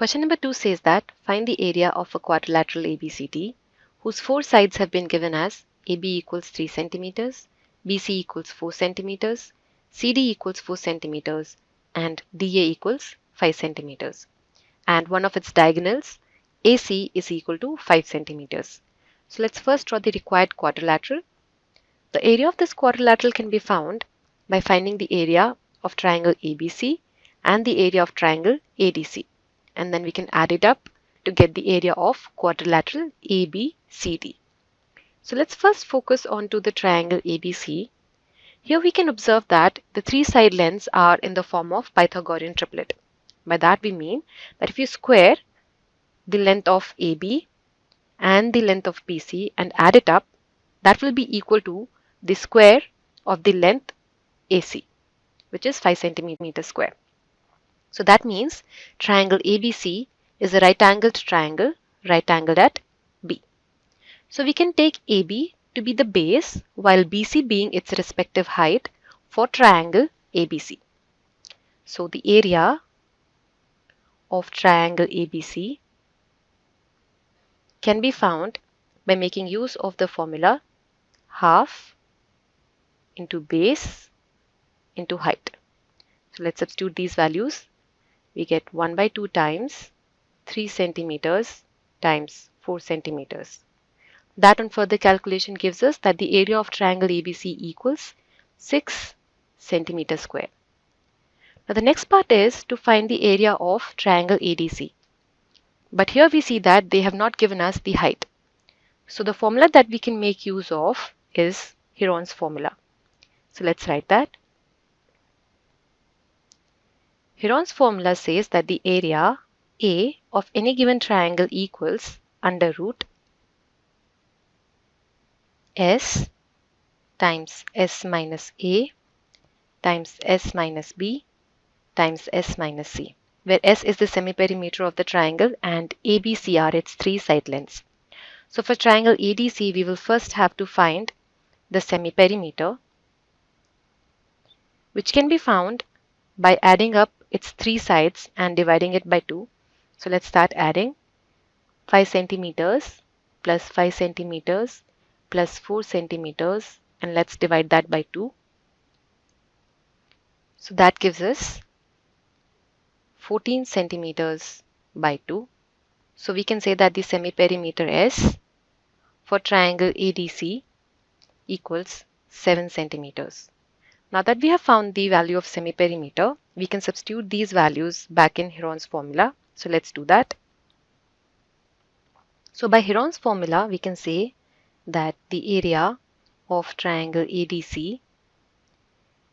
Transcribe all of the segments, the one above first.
Question number 2 says that find the area of a quadrilateral ABCD whose four sides have been given as AB equals 3 centimeters, BC equals 4 centimeters, CD equals 4 centimeters, and DA equals 5 centimeters. And one of its diagonals, AC, is equal to 5 centimeters. So let's first draw the required quadrilateral. The area of this quadrilateral can be found by finding the area of triangle ABC and the area of triangle ADC. And then we can add it up to get the area of quadrilateral ABCD. So let's first focus on to the triangle ABC. Here we can observe that the three side lengths are in the form of Pythagorean triplet. By that we mean that if you square the length of AB and the length of BC and add it up, that will be equal to the square of the length AC, which is 5 centimeters square. So that means triangle ABC is a right-angled triangle, right-angled at B. So we can take AB to be the base while BC being its respective height for triangle ABC. So the area of triangle ABC can be found by making use of the formula half into base into height. So let's substitute these values. We get 1 by 2 times 3 centimeters times 4 centimeters. That on further calculation gives us that the area of triangle ABC equals 6 centimeters square. Now the next part is to find the area of triangle ADC. But here we see that they have not given us the height. So the formula that we can make use of is Heron's formula. So let's write that. Heron's formula says that the area A of any given triangle equals under root S times S minus A times S minus B times S minus C, where S is the semiperimeter of the triangle and ABC are its three side lengths. So for triangle ADC, we will first have to find the semiperimeter, which can be found by adding up its three sides and dividing it by 2. So let's start adding 5 centimeters plus 5 centimeters plus 4 centimeters, and let's divide that by 2. So that gives us 14 centimeters by 2. So we can say that the semiperimeter S for triangle ADC equals 7 centimeters. Now that we have found the value of semiperimeter, we can substitute these values back in Heron's formula. So let's do that. So by Heron's formula, we can say that the area of triangle ADC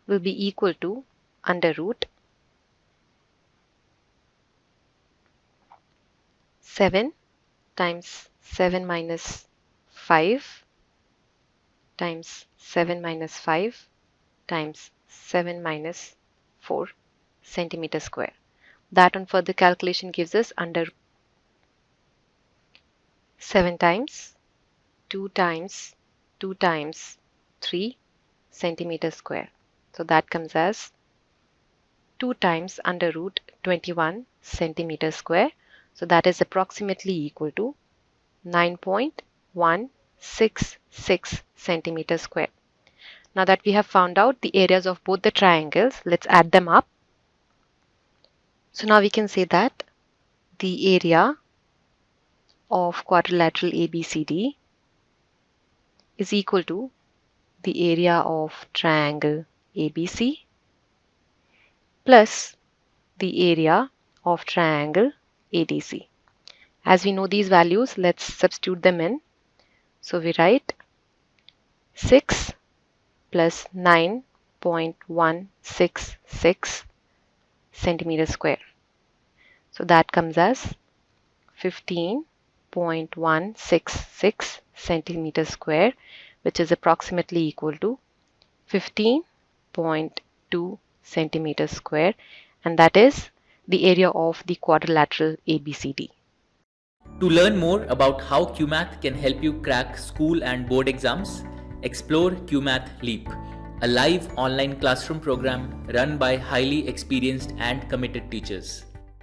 will be equal to under root 7 times 7 minus 5 times 7 minus 5 times 7 minus 4 centimeters square. That on further calculation gives us under 7 times 2 times 2 times 3 centimeters square. So that comes as 2 times under root 21 centimeters square. So that is approximately equal to 9.166 centimeters square. Now that we have found out the areas of both the triangles, let's add them up. So now we can say that the area of quadrilateral ABCD is equal to the area of triangle ABC plus the area of triangle ADC. As we know these values, let's substitute them in. So we write 6 plus 9.166 centimeters square. So that comes as 15.166 centimeters square, which is approximately equal to 15.2 centimeters square, and that is the area of the quadrilateral ABCD. To learn more about how QMath can help you crack school and board exams, explore QMath Leap, a live online classroom program run by highly experienced and committed teachers.